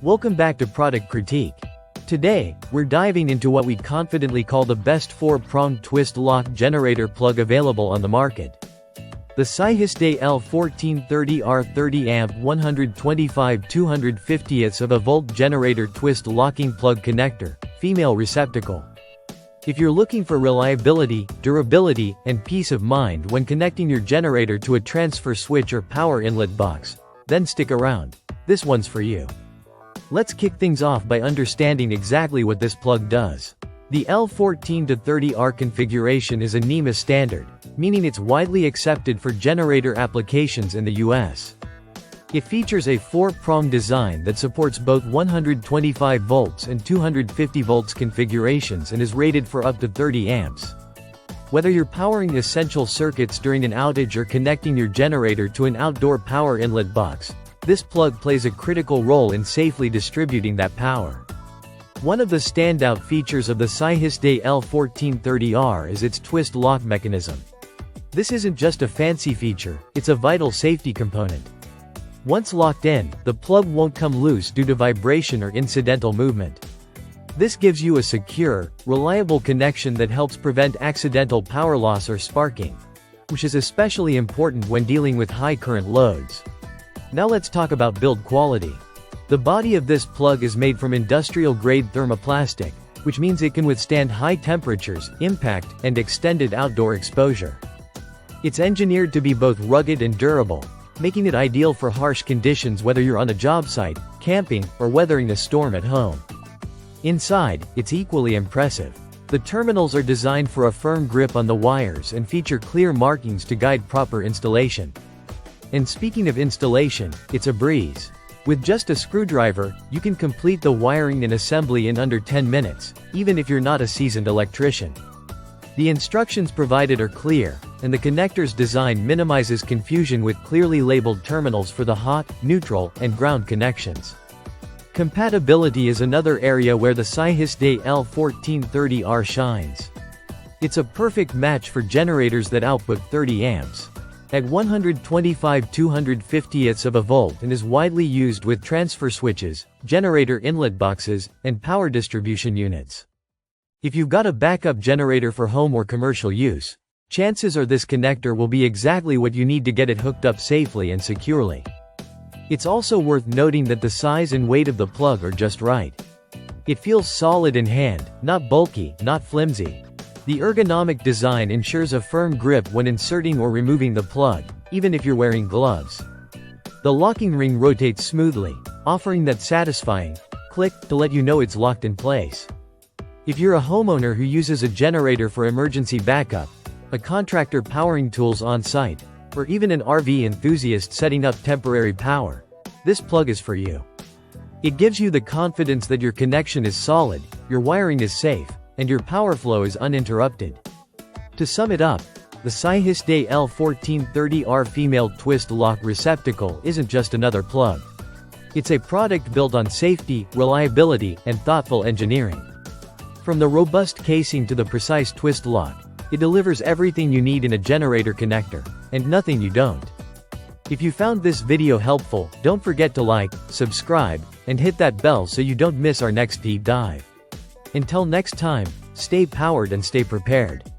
Welcome back to Product Critique. Today, we're diving into what we confidently call the best 4-prong twist lock generator plug available on the market. The Saihisday L1430R 30A 125 250ths of a volt generator twist locking plug connector, female receptacle. If you're looking for reliability, durability, and peace of mind when connecting your generator to a transfer switch or power inlet box, then stick around. This one's for you. Let's kick things off by understanding exactly what this plug does. The L1430R configuration is a NEMA standard, meaning it's widely accepted for generator applications in the US. It features a 4-prong design that supports both 125 volts and 250 volts configurations and is rated for up to 30 amps. Whether you're powering essential circuits during an outage or connecting your generator to an outdoor power inlet box, this plug plays a critical role in safely distributing that power. One of the standout features of the Saihisday L1430R is its twist lock mechanism. This isn't just a fancy feature, it's a vital safety component. Once locked in, the plug won't come loose due to vibration or incidental movement. This gives you a secure, reliable connection that helps prevent accidental power loss or sparking, which is especially important when dealing with high current loads. Now let's talk about build quality. The body of this plug is made from industrial-grade thermoplastic, which means it can withstand high temperatures, impact, and extended outdoor exposure. It's engineered to be both rugged and durable, making it ideal for harsh conditions whether you're on a job site, camping, or weathering a storm at home. Inside, it's equally impressive. The terminals are designed for a firm grip on the wires and feature clear markings to guide proper installation. And speaking of installation, it's a breeze. With just a screwdriver, you can complete the wiring and assembly in under 10 minutes, even if you're not a seasoned electrician. The instructions provided are clear, and the connector's design minimizes confusion with clearly labeled terminals for the hot, neutral, and ground connections. Compatibility is another area where the Saihisday L1430R shines. It's a perfect match for generators that output 30 amps. At 125 250ths of a volt and is widely used with transfer switches, generator inlet boxes, and power distribution units. If you've got a backup generator for home or commercial use, chances are this connector will be exactly what you need to get it hooked up safely and securely. It's also worth noting that the size and weight of the plug are just right. It feels solid in hand, not bulky, not flimsy. The ergonomic design ensures a firm grip when inserting or removing the plug, even if you're wearing gloves. The locking ring rotates smoothly, offering that satisfying click to let you know it's locked in place. If you're a homeowner who uses a generator for emergency backup, a contractor powering tools on site, or even an RV enthusiast setting up temporary power, this plug is for you. It gives you the confidence that your connection is solid, your wiring is safe, and your power flow is uninterrupted. To sum it up, the Saihisday L1430R female twist lock receptacle isn't just another plug. It's a product built on safety, reliability, and thoughtful engineering. From the robust casing to the precise twist lock, it delivers everything you need in a generator connector, and nothing you don't. If you found this video helpful, don't forget to like, subscribe, and hit that bell so you don't miss our next deep dive. Until next time, stay powered and stay prepared.